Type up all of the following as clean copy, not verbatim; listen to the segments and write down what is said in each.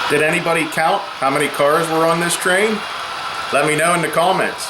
Did anybody count how many cars were on this train? Let me know in the comments.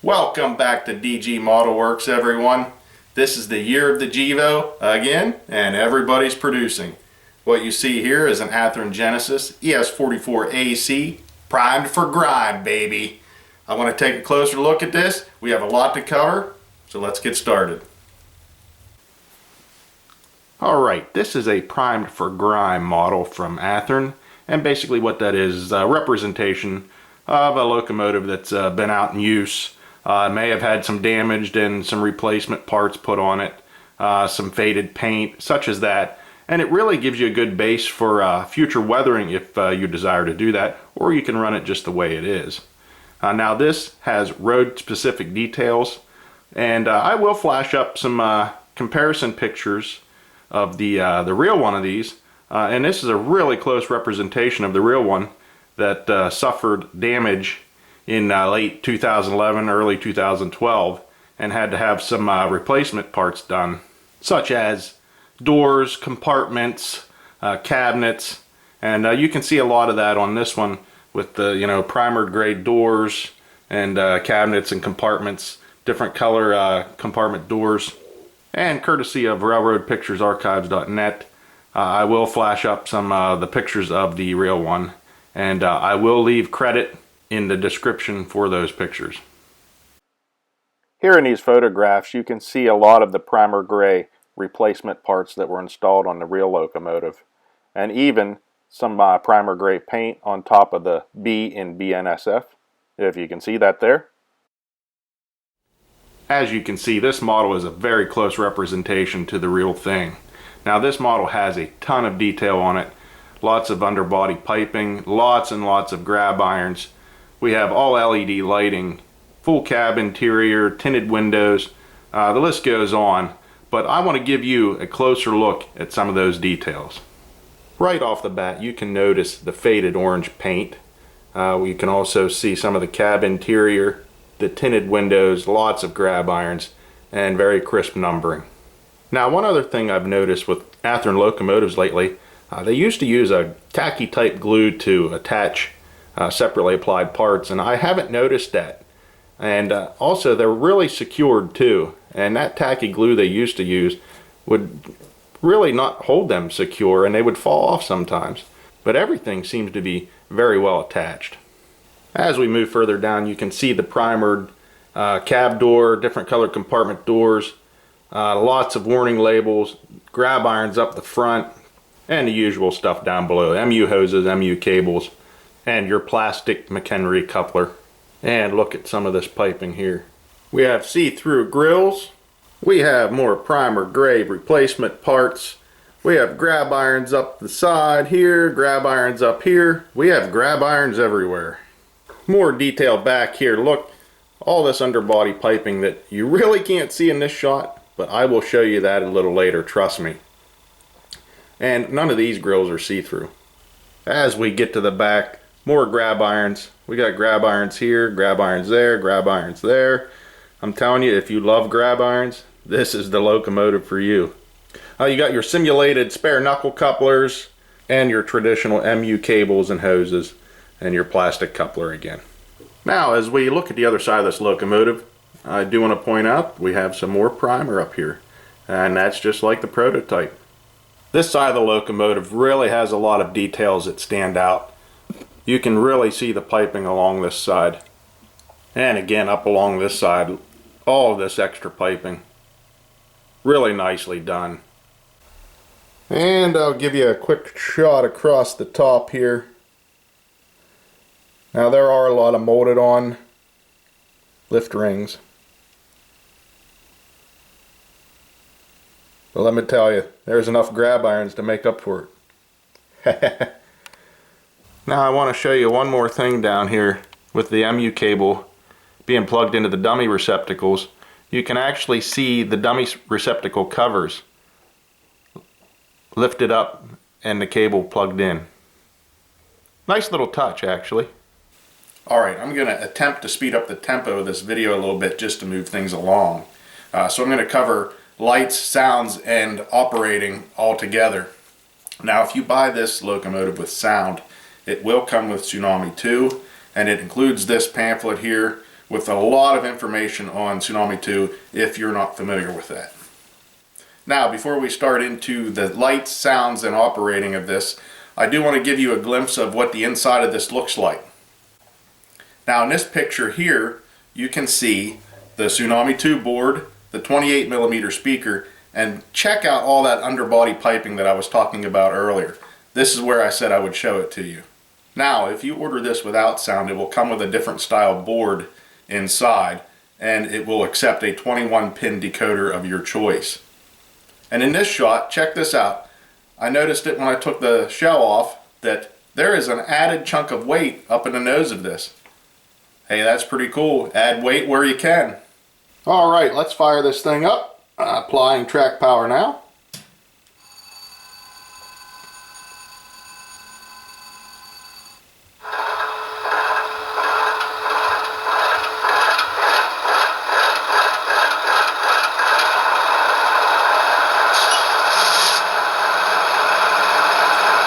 Welcome back to DG Modelworks, everyone. This is the year of the GEVO again, and everybody's producing. What you see here is an Athearn Genesis ES44AC, primed for grime, baby. I want to take a closer look at this. We have a lot to cover, so let's get started. Alright, this is a primed for grime model from Athearn, and basically what that is a representation of a locomotive that's been out in use. May have had some damaged and some replacement parts put on it, some faded paint, such as that. And it really gives you a good base for future weathering if you desire to do that, or you can run it just the way it is. Now this has road specific details, and I will flash up some comparison pictures of the real one of these. And this is a really close representation of the real one that suffered damage in late 2011, early 2012, and had to have some replacement parts done, such as doors, compartments, cabinets, and you can see a lot of that on this one with the primer grade doors and cabinets and compartments, different color compartment doors. And courtesy of railroadpicturesarchives.net, I will flash up some the pictures of the real one, and I will leave credit in the description for those pictures. Here in these photographs you can see a lot of the primer gray replacement parts that were installed on the real locomotive, and even some primer gray paint on top of the B in BNSF, if you can see that there. As you can see, this model is a very close representation to the real thing. Now this model has a ton of detail on it, lots of underbody piping, lots and lots of grab irons. We have all LED lighting, full cab interior, tinted windows, the list goes on, but I want to give you a closer look at some of those details. Right off the bat you can notice the faded orange paint. You can also see some of the cab interior, the tinted windows, lots of grab irons, and very crisp numbering. Now one other thing I've noticed with Athearn locomotives lately, they used to use a tacky type glue to attach separately applied parts, and I haven't noticed that. And also they're really secured too, and that tacky glue they used to use would really not hold them secure, and they would fall off sometimes. But everything seems to be very well attached. As we move further down you can see the primered cab door, different color compartment doors, lots of warning labels, grab irons up the front, and the usual stuff down below, MU hoses, MU cables, and your plastic McHenry coupler. And look at some of this piping here. We have see-through grills. We have more primer gray replacement parts. We have grab irons up the side here, grab irons up here. We have grab irons everywhere. More detail back here. Look, all this underbody piping that you really can't see in this shot, but I will show you that a little later, trust me. And none of these grills are see-through. As we get to the back, more grab irons. We got grab irons here, grab irons there, grab irons there. I'm telling you, if you love grab irons, this is the locomotive for you. You got your simulated spare knuckle couplers and your traditional MU cables and hoses and your plastic coupler again. Now, as we look at the other side of this locomotive, I do want to point out we have some more primer up here, and that's just like the prototype. This side of the locomotive really has a lot of details that stand out. You can really see the piping along this side, and again up along this side, all of this extra piping. Really nicely done. And I'll give you a quick shot across the top here. Now there are a lot of molded on lift rings. But let me tell you, there's enough grab irons to make up for it. Now I want to show you one more thing down here with the MU cable being plugged into the dummy receptacles. You can actually see the dummy receptacle covers lifted up and the cable plugged in. Nice little touch, actually. Alright, I'm going to attempt to speed up the tempo of this video a little bit just to move things along. So I'm going to cover lights, sounds, and operating all together. Now if you buy this locomotive with sound, it will come with TSUNAMI 2, and it includes this pamphlet here with a lot of information on TSUNAMI 2 if you're not familiar with that. Now before we start into the lights, sounds, and operating of this, I do want to give you a glimpse of what the inside of this looks like. Now in this picture here, you can see the TSUNAMI 2 board, the 28mm speaker, and check out all that underbody piping that I was talking about earlier. This is where I said I would show it to you. Now if you order this without sound, it will come with a different style board inside, and it will accept a 21-pin decoder of your choice. And in this shot, check this out. I noticed it when I took the shell off that there is an added chunk of weight up in the nose of this. Hey, that's pretty cool. Add weight where you can. Alright, let's fire this thing up. Applying track power now.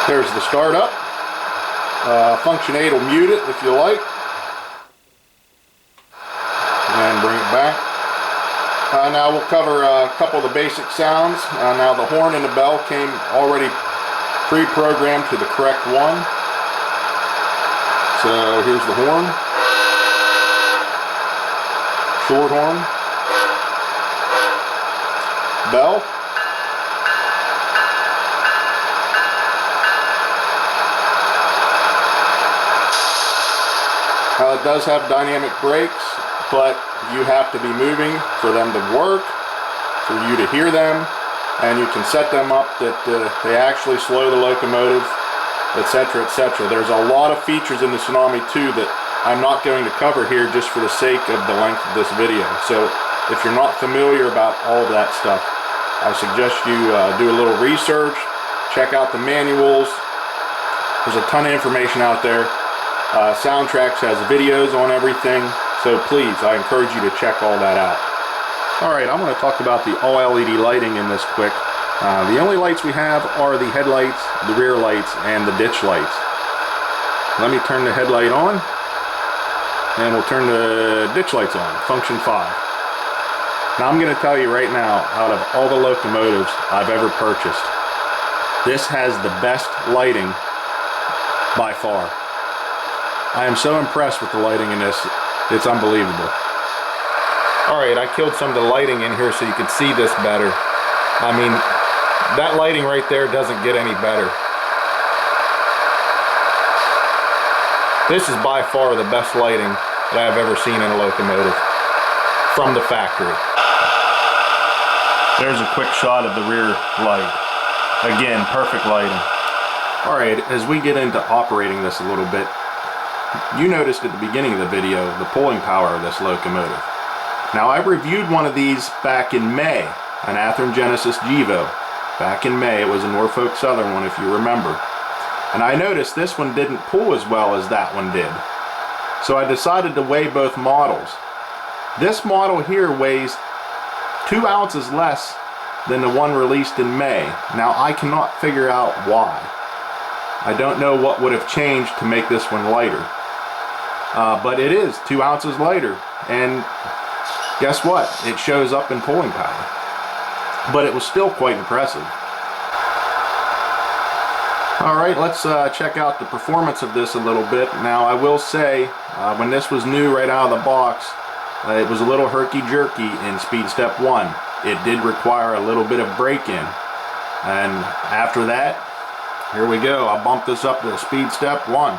There's the startup. Function 8 will mute it if you like. And bring it back. Now we'll cover a couple of the basic sounds. Now the horn and the bell came already pre-programmed to the correct one. So here's the horn. Short horn. Bell. Now it does have dynamic brakes, but you have to be moving for them to work, for you to hear them, and you can set them up that they actually slow the locomotive, etc., etc. There's a lot of features in the TSUNAMI 2 that I'm not going to cover here just for the sake of the length of this video. So if you're not familiar about all of that stuff, I suggest you do a little research, check out the manuals. There's a ton of information out there. Soundtraxx has videos on everything, so please, I encourage you to check all that out. Alright, I'm going to talk about the all LED lighting in this quick. The only lights we have are the headlights, the rear lights, and the ditch lights. Let me turn the headlight on, and we'll turn the ditch lights on, function 5. Now I'm going to tell you right now, out of all the locomotives I've ever purchased, this has the best lighting by far. I am so impressed with the lighting in this, it's unbelievable. Alright, I killed some of the lighting in here so you could see this better. I mean, that lighting right there doesn't get any better. This is by far the best lighting that I've ever seen in a locomotive from the factory. There's a quick shot of the rear light. Again, perfect lighting. Alright, as we get into operating this a little bit, you noticed at the beginning of the video the pulling power of this locomotive. Now I reviewed one of these back in May, an Athearn Genesis GEVO, back in May. It was a Norfolk Southern one, if you remember. And I noticed this one didn't pull as well as that one did. So I decided to weigh both models. This model here weighs 2 ounces less than the one released in May. Now I cannot figure out why. I don't know what would have changed to make this one lighter. But it is 2 ounces lighter, and guess what? It shows up in pulling power. But it was still quite impressive. Alright, let's check out the performance of this a little bit. Now I will say, when this was new right out of the box, it was a little herky-jerky in speed step 1. It did require a little bit of break-in. And after that, here we go. I'll bump this up to speed step 1.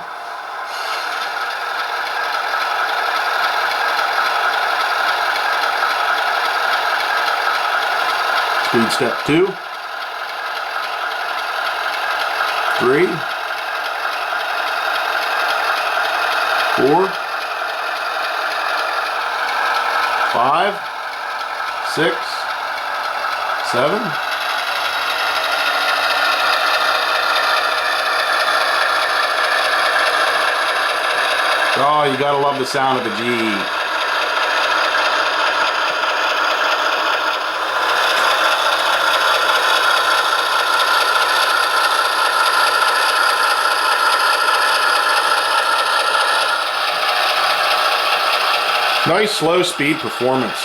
Speed step 2. 3. 4. 5. 6. 7. Oh, you gotta love the sound of the G. Nice slow speed performance.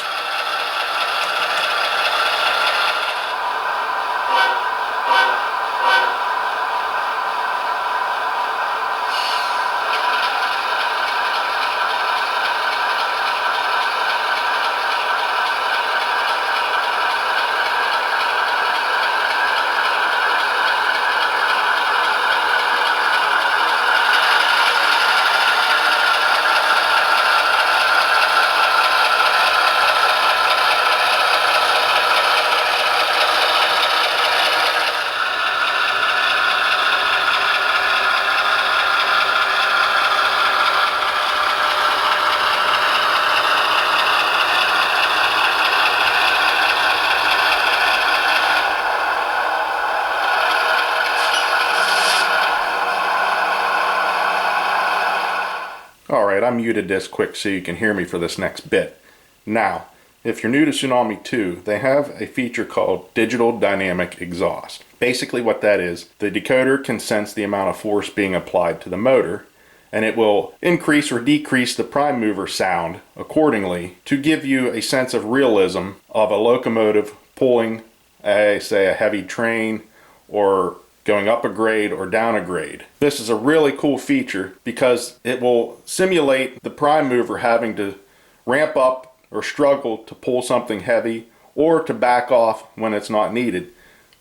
Alright, I muted this quick so you can hear me for this next bit. Now, if you're new to Tsunami 2, they have a feature called Digital Dynamic Exhaust. Basically what that is, the decoder can sense the amount of force being applied to the motor, and it will increase or decrease the prime mover sound accordingly to give you a sense of realism of a locomotive pulling, say, a heavy train, or going up a grade or down a grade. This is a really cool feature because it will simulate the prime mover having to ramp up or struggle to pull something heavy or to back off when it's not needed,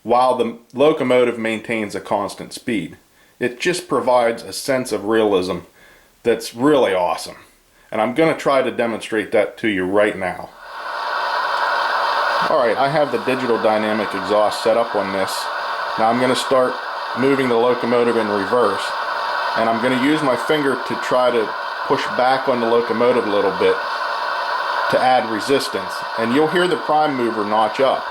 while the locomotive maintains a constant speed. It just provides a sense of realism that's really awesome. And I'm going to try to demonstrate that to you right now. Alright, I have the digital dynamic exhaust set up on this. Now I'm going to start moving the locomotive in reverse, and I'm going to use my finger to try to push back on the locomotive a little bit to add resistance, and you'll hear the prime mover notch up.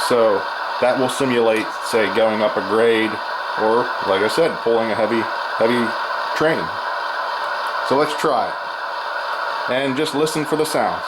So that will simulate, say, going up a grade, or like I said, pulling a heavy train. So let's try it, and just listen for the sounds.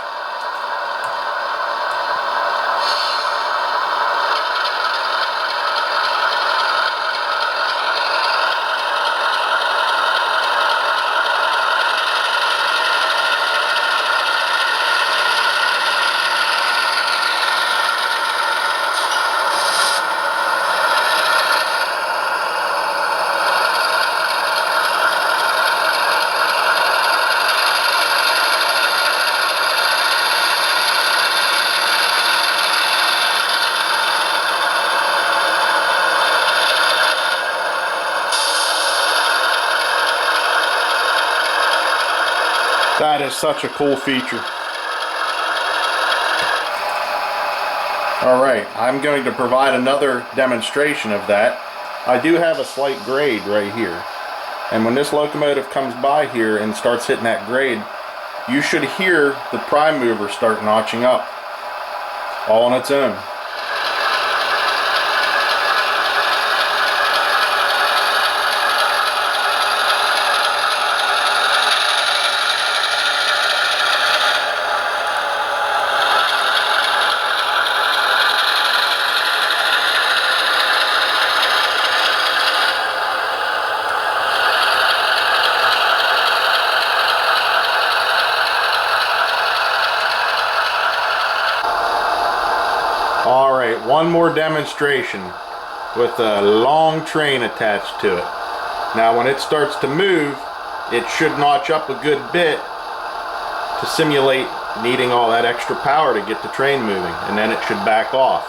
That is such a cool feature. Alright, I'm going to provide another demonstration of that. I do have a slight grade right here. And when this locomotive comes by here and starts hitting that grade, you should hear the prime mover start notching up all on its own. Alright, one more demonstration with a long train attached to it. Now when it starts to move, it should notch up a good bit to simulate needing all that extra power to get the train moving, and then it should back off.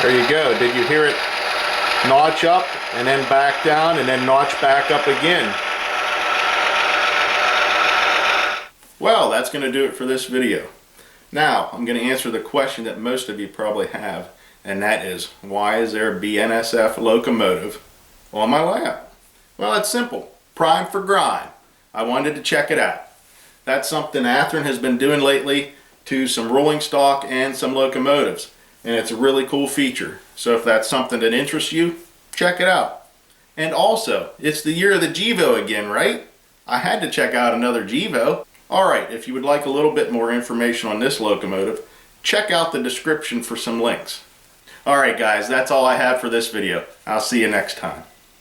There you go. Did you hear it notch up and then back down and then notch back up again? Well, that's going to do it for this video. Now, I'm going to answer the question that most of you probably have, and that is, why is there a BNSF locomotive on my lab? Well, it's simple. Prime for Grime. I wanted to check it out. That's something Athearn has been doing lately to some rolling stock and some locomotives. And it's a really cool feature. So if that's something that interests you, check it out. And also, it's the year of the GEVO again, right? I had to check out another GEVO. Alright, if you would like a little bit more information on this locomotive, check out the description for some links. Alright guys, that's all I have for this video. I'll see you next time.